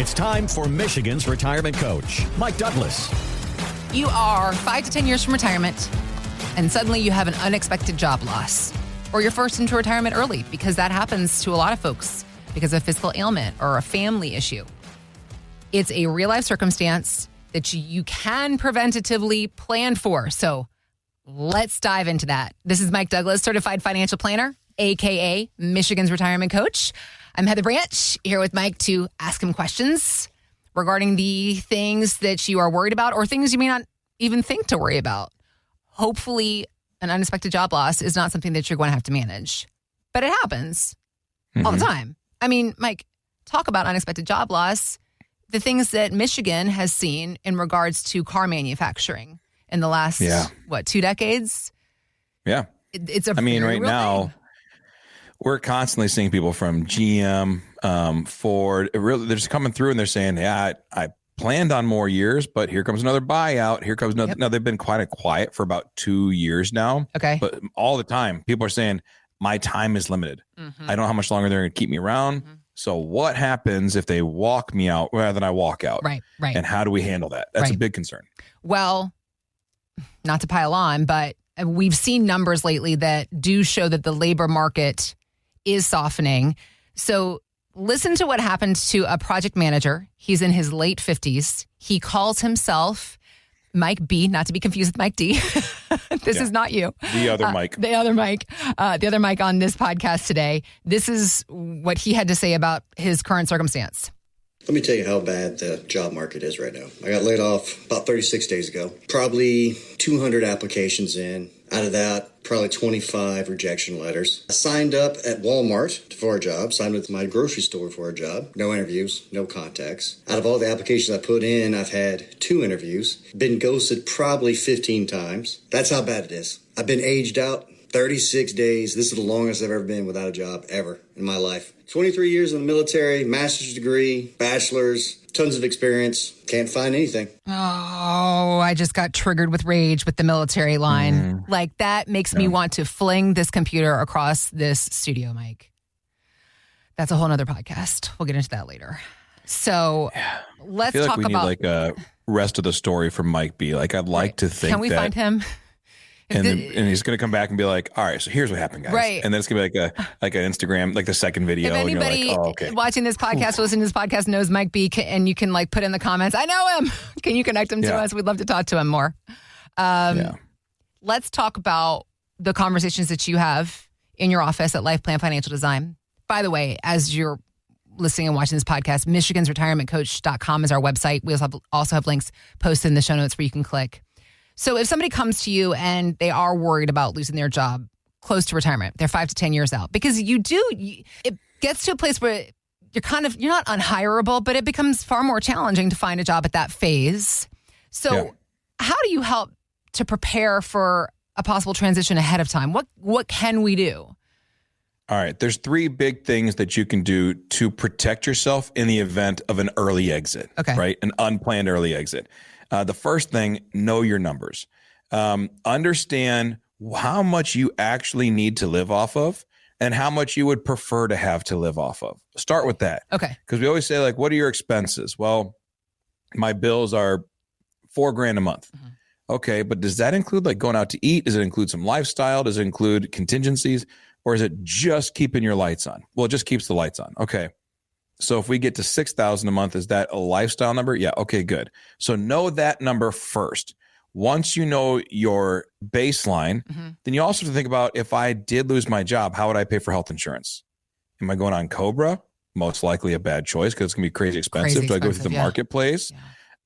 It's time for Michigan's retirement coach, Mike Douglas. You are 5 to 10 years from retirement, and suddenly you have an unexpected job loss. Or you're forced into retirement early, because that happens to a lot of folks because of physical ailment or a family issue. It's a real-life circumstance that you can preventatively plan for. So let's dive into that. This is Mike Douglas, certified financial planner, a.k.a. Michigan's retirement coach. I'm Heather Branch, here with Mike to ask him questions regarding the things that you are worried about or things you may not even think to worry about. Hopefully, an unexpected job loss is not something that you're going to have to manage. But it happens all the time. I mean, Mike, talk about unexpected job loss. The things that Michigan has seen in regards to car manufacturing in the last, 2 decades? Yeah. It's a right now, thing. We're constantly seeing people from GM, Ford. They're just coming through and they're saying, I planned on more years, but here comes another buyout. Here comes another. Now, they've been quite quiet for about 2 years now. Okay. But all the time, people are saying, my time is limited. I don't know how much longer they're going to keep me around. So what happens if they walk me out rather than I walk out? Right. And how do we handle that? That's a big concern. Well, not to pile on, but we've seen numbers lately that do show that the labor market is softening. So listen to what happened to a project manager. He's in his late 50s. He calls himself Mike B, not to be confused with Mike D. This is not you. The other Mike. The other Mike. The other Mike on this podcast today. This is what he had to say about his current circumstance. Let me tell you how bad the job market is right now. I got laid off about 36 days ago. Probably 200 applications in. Out of that, probably 25 rejection letters. I signed up at Walmart for a job, signed with my grocery store for a job. No interviews, no contacts. Out of all the applications I put in, I've had 2 interviews. Been ghosted probably 15 times. That's how bad it is. I've been aged out 36 days. This is the longest I've ever been without a job ever in my life. 23 years in the military, master's degree, bachelor's, tons of experience. Can't find anything. Oh, I just got triggered with rage with the military line. Like, that makes me want to fling this computer across this studio, Mike. That's a whole nother podcast. We'll get into that later. So let's I feel talk like we about... need a rest of the story from Mike B. Like, I'd like to think Can we find him? And he's going to come back and be like, all right, so here's what happened, guys. Right. And then it's going to be like an Instagram, like the second video. If anybody and you're like, oh, okay. watching this podcast, listening to this podcast knows Mike B, and you can put in the comments, I know him. Can you connect him to us? We'd love to talk to him more. Let's talk about the conversations that you have in your office at Life Plan Financial Design. By the way, as you're listening and watching this podcast, michigansretirementcoach.com is our website. We also have links posted in the show notes where you can click. So if somebody comes to you and they are worried about losing their job close to retirement, they're 5 to 10 years out, because it gets to a place where you're not unhireable, but it becomes far more challenging to find a job at that phase. So how do you help to prepare for a possible transition ahead of time? What can we do? All right. There's 3 big things that you can do to protect yourself in the event of an early exit. Okay. Right? An unplanned early exit. The first thing, know your numbers. Understand how much you actually need to live off of and how much you would prefer to have to live off of. Start with that. Okay. Because we always say, what are your expenses? Well, my bills are $4,000 a month. Okay, but does that include going out to eat? Does it include some lifestyle? Does it include contingencies? Or is it just keeping your lights on? Well, it just keeps the lights on. Okay. So if we get to $6,000 a month, is that a lifestyle number? Yeah. Okay, good. So know that number first. Once you know your baseline, then you also have to think about, if I did lose my job, how would I pay for health insurance? Am I going on Cobra? Most likely a bad choice, because it's going to be crazy expensive. Do I go through the marketplace?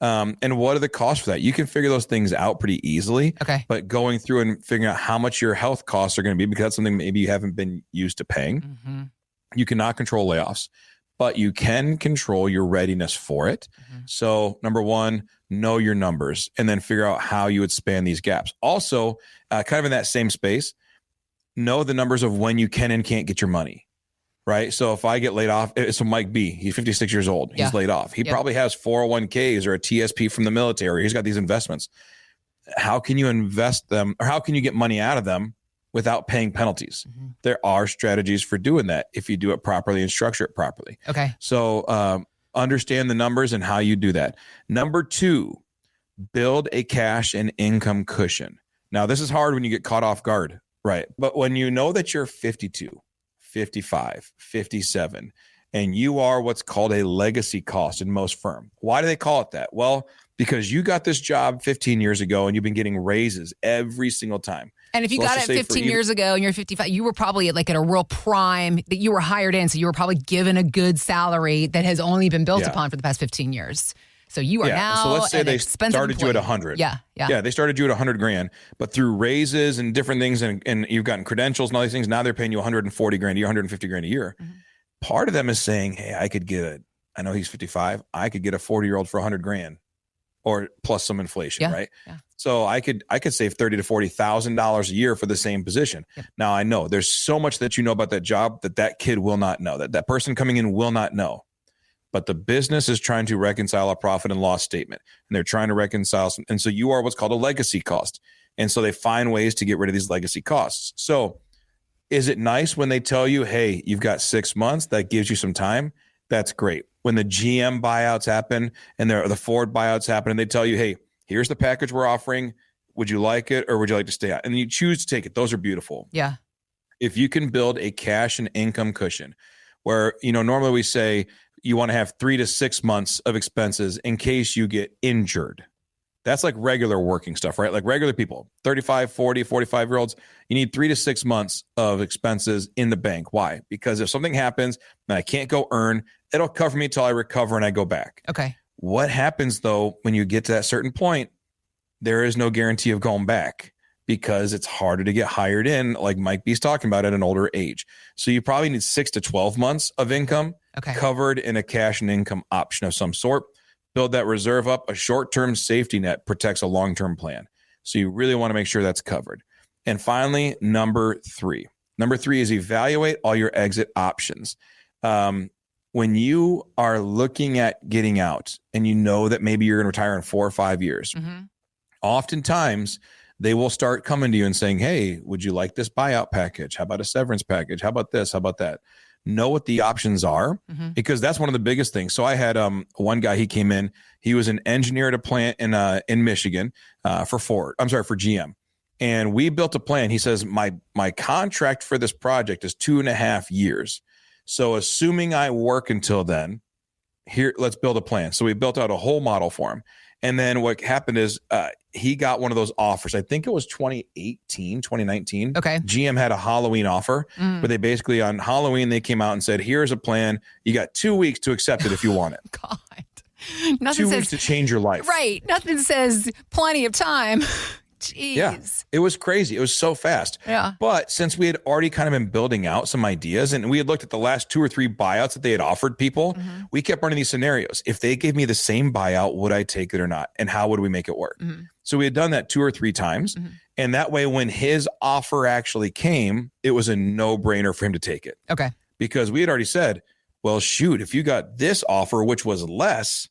And what are the costs for that? You can figure those things out pretty easily. Okay. But going through and figuring out how much your health costs are going to be, because that's something maybe you haven't been used to paying. You cannot control layoffs, but you can control your readiness for it. So number 1, know your numbers, and then figure out how you would span these gaps. Also, kind of in that same space, know the numbers of when you can and can't get your money, right? So if I get laid off, so Mike B, he's 56 years old. He's laid off. He probably has 401ks or a TSP from the military. He's got these investments. How can you invest them, or how can you get money out of them without paying penalties? There are strategies for doing that if you do it properly and structure it properly. Okay. So understand the numbers and how you do that. Number 2, build a cash and income cushion. Now, this is hard when you get caught off guard, right? But when you know that you're 52, 55, 57, and you are what's called a legacy cost in most firms. Why do they call it that? Well, because you got this job 15 years ago and you've been getting raises every single time. And if you got it 15 years ago and you're 55, you were probably at a real prime that you were hired in. So you were probably given a good salary that has only been built upon for the past 15 years. So you are now. So let's say they started employee. you at 100. Yeah. They started you at 100 grand, but through raises and different things, and you've gotten credentials and all these things. Now they're paying you 140 grand a year, 150 grand a year. Mm-hmm. Part of them is saying, hey, I know he's 55. I could get a 40-year-old for 100 grand or plus some inflation, right? Yeah. So I could save $30,000 to $40,000 a year for the same position. Yeah. Now I know there's so much that you know about that job that kid will not know, that person coming in will not know. But the business is trying to reconcile a profit and loss statement, and they're trying to reconcile some. And so you are what's called a legacy cost. And so they find ways to get rid of these legacy costs. So is it nice when they tell you, hey, you've got 6 months, that gives you some time? That's great. When the GM buyouts happen and the Ford buyouts happen, and they tell you, hey, here's the package we're offering. Would you like it, or would you like to stay out? And you choose to take it. Those are beautiful. Yeah. If you can build a cash and income cushion where, normally we say you want to have 3 to 6 months of expenses in case you get injured. That's like regular working stuff, right? Like regular people, 35, 40, 45-year-olds, you need 3 to 6 months of expenses in the bank. Why? Because if something happens and I can't go earn, it'll cover me until I recover and I go back. Okay. What happens though, when you get to that certain point, there is no guarantee of going back because it's harder to get hired in, like Mike B's talking about, at an older age. So you probably need 6 to 12 months of income covered in a cash and income option of some sort. Build that reserve up. A short-term safety net protects a long-term plan. So you really want to make sure that's covered. And finally, number 3. Number 3 is evaluate all your exit options. When you are looking at getting out and you know that maybe you're going to retire in 4 or 5 years, oftentimes they will start coming to you and saying, hey, would you like this buyout package? How about a severance package? How about this? How about that? Know what the options are, because that's one of the biggest things. So I had one guy, he came in, he was an engineer at a plant in Michigan for GM. And we built a plan. He says, my contract for this project is 2.5 years. So assuming I work until then, here, let's build a plan. So we built out a whole model for him. And then what happened is he got one of those offers. I think it was 2019. Okay. GM had a Halloween offer where they basically on Halloween, they came out and said, here's a plan. You got 2 weeks to accept it if you want it. God. 2 weeks to change your life. Right. Nothing says plenty of time. Jeez. Yeah, it was crazy. It was so fast. Yeah. But since we had already kind of been building out some ideas and we had looked at the last 2 or 3 buyouts that they had offered people, we kept running these scenarios. If they gave me the same buyout, would I take it or not? And how would we make it work? So we had done that 2 or 3 times. And that way, when his offer actually came, it was a no-brainer for him to take it. Okay. Because we had already said, well, shoot, if you got this offer, which was less,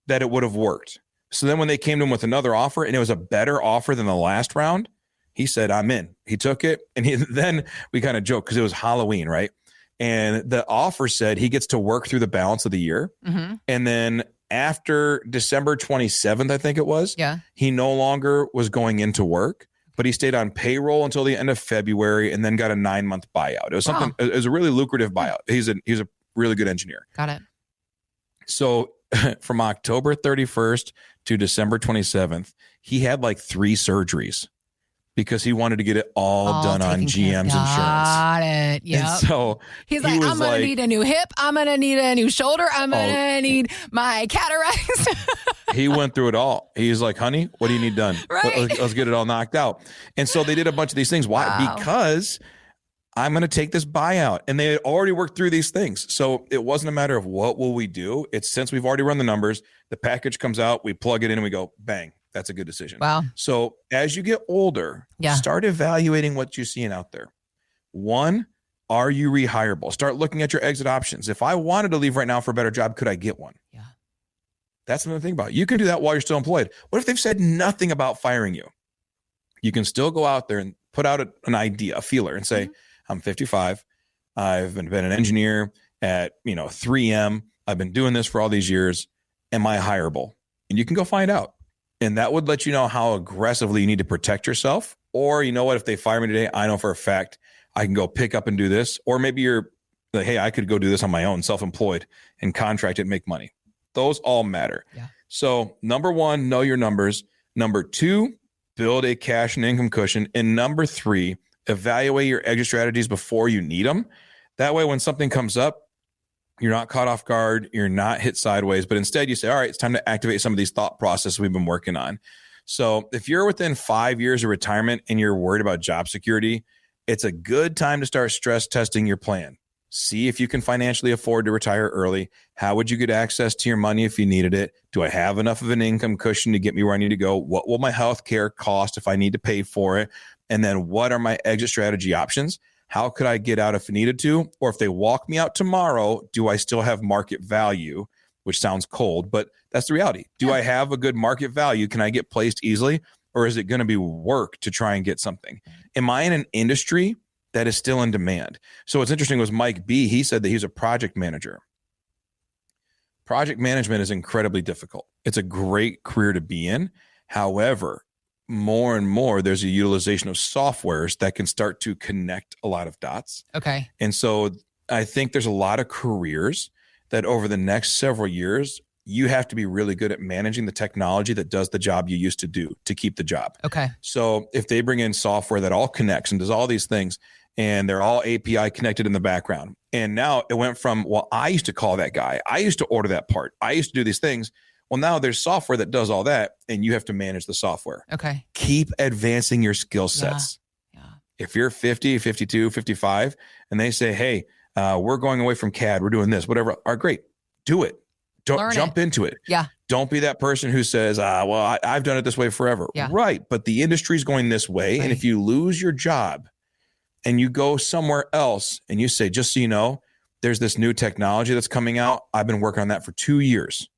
that it would have worked. So then when they came to him with another offer and it was a better offer than the last round, he said, I'm in. He took it. And then we kind of joked because it was Halloween, right? And the offer said he gets to work through the balance of the year. And then after December 27th, I think it was, he no longer was going into work, but he stayed on payroll until the end of February and then got a 9-month buyout. It was something, it was a really lucrative buyout. He's a really good engineer. Got it. So from October 31st to December 27th, he had like 3 surgeries because he wanted to get it all done on GM's insurance. Got it. Yeah. So he's like, I'm going to need a new hip. I'm going to need a new shoulder. I'm going to need my cataracts. He went through it all. He's like, honey, what do you need done? Right. Let's get it all knocked out. And so they did a bunch of these things. Why? Wow. Because I'm going to take this buyout. And they had already worked through these things. So it wasn't a matter of what will we do. It's since we've already run the numbers, the package comes out, we plug it in and we go, bang, that's a good decision. Wow. So as you get older, start evaluating what you're seeing out there. 1, are you rehireable? Start looking at your exit options. If I wanted to leave right now for a better job, could I get one? Yeah. That's another thing about it. You can do that while you're still employed. What if they've said nothing about firing you? You can still go out there and put out an idea, a feeler, and say, I'm 55. I've been an engineer at 3M, I've been doing this for all these years. Am I hireable? And you can go find out. And that would let you know how aggressively you need to protect yourself. Or, you know what, if they fire me today, I know for a fact I can go pick up and do this. Or maybe you're like, hey, I could go do this on my own, self-employed, and contract it and make money. Those all matter. Yeah. So number one, know your numbers. Number two, build a cash and income cushion. And number three, evaluate your exit strategies before you need them. That way, when something comes up, you're not caught off guard. You're not hit sideways, but instead you say, all right, it's time to activate some of these thought processes we've been working on. So if you're within 5 years of retirement and you're worried about job security, it's a good time to start stress testing your plan. See if you can financially afford to retire early. How would you get access to your money if you needed it? Do I have enough of an income cushion to get me where I need to go? What will my health care cost if I need to pay for it? And then what are my exit strategy options? How could I get out if I needed to? Or if they walk me out tomorrow, do I still have market value? Which sounds cold, but that's the reality. Do I have a good market value? Can I get placed easily? Or is it going to be work to try and get something? Am I in an industry that is still in demand? So what's interesting was Mike B. He said that he's a project manager. Project management is incredibly difficult. It's a great career to be in. However, more and more, there's a utilization of softwares that can start to connect a lot of dots. Okay. And so I think there's a lot of careers that over the next several years, you have to be really good at managing the technology that does the job you used to do to keep the job. Okay. So if they bring in software that all connects and does all these things, and they're all API connected in the background. And now it went from, well, I used to call that guy. I used to order that part. I used to do these things. Well, now there's software that does all that, and you have to manage the software. Okay. Keep advancing your skill sets. Yeah. If you're 50, 52, 55, and they say, hey, we're going away from CAD, we're doing this, whatever, all right, great. Do it. Don't Learn jump into it. Yeah. Don't be that person who says, well, I've done it this way forever. Yeah. Right. But the industry's going this way. Right. And if you lose your job and you go somewhere else and you say, just so you know, there's this new technology that's coming out. I've been working on that for 2 years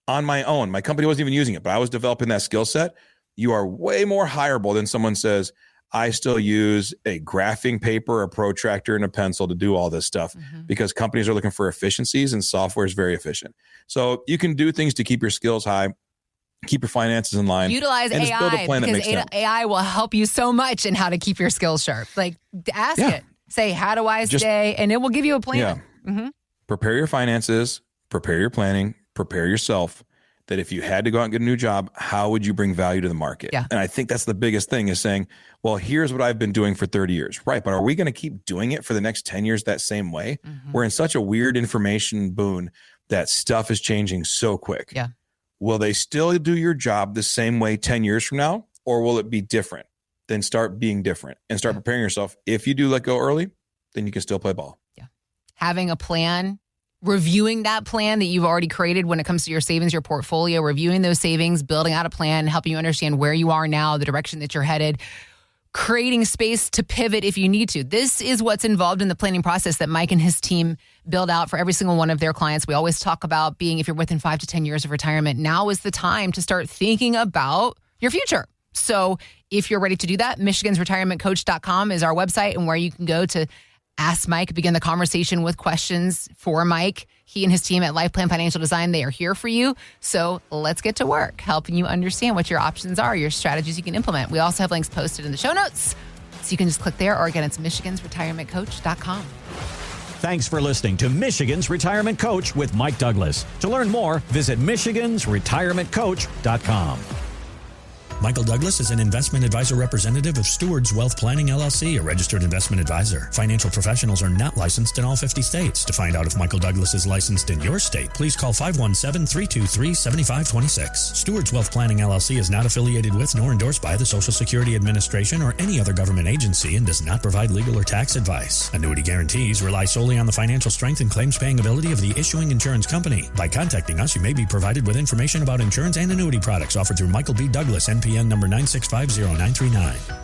on my own. My company wasn't even using it, but I was developing that skill set. You are way more hireable than someone says, I still use a graphing paper, a protractor, and a pencil to do all this stuff because companies are looking for efficiencies and software is very efficient. So you can do things to keep your skills high, keep your finances in line. Utilize and AI just build a plan that because makes sense. AI will help you so much in how to keep your skills sharp. Like ask it. Say, how do I stay? And it will give you a plan. Yeah. Prepare your finances, prepare your planning, prepare yourself. That if you had to go out and get a new job, how would you bring value to the market? Yeah. And I think that's the biggest thing is saying, well, here's what I've been doing for 30 years. Right. But are we going to keep doing it for the next 10 years that same way? We're in such a weird information boon that stuff is changing so quick. Yeah. Will they still do your job the same way 10 years from now? Or will it be different? Then start being different and start preparing yourself. If you do let go early, then you can still play ball. Yeah. Having a plan, reviewing that plan that you've already created when it comes to your savings, your portfolio, reviewing those savings, building out a plan, helping you understand where you are now, the direction that you're headed, creating space to pivot if you need to. This is what's involved in the planning process that Mike and his team build out for every single one of their clients. We always talk about being, if you're within 5 to 10 years of retirement, now is the time to start thinking about your future. So if you're ready to do that, michigansretirementcoach.com is our website and where you can go to ask Mike, begin the conversation with questions for Mike. He and his team at Life Plan Financial Design, they are here for you. So let's get to work, helping you understand what your options are, your strategies you can implement. We also have links posted in the show notes, so you can just click there. Or again, it's michigansretirementcoach.com. Thanks for listening to Michigan's Retirement Coach with Mike Douglas. To learn more, visit michigansretirementcoach.com. Michael Douglas is an investment advisor representative of Stewards Wealth Planning, LLC, a registered investment advisor. Financial professionals are not licensed in all 50 states. To find out if Michael Douglas is licensed in your state, please call 517-323-7526. Stewards Wealth Planning, LLC is not affiliated with nor endorsed by the Social Security Administration or any other government agency and does not provide legal or tax advice. Annuity guarantees rely solely on the financial strength and claims-paying ability of the issuing insurance company. By contacting us, you may be provided with information about insurance and annuity products offered through Michael B. Douglas, NPN number 9650939.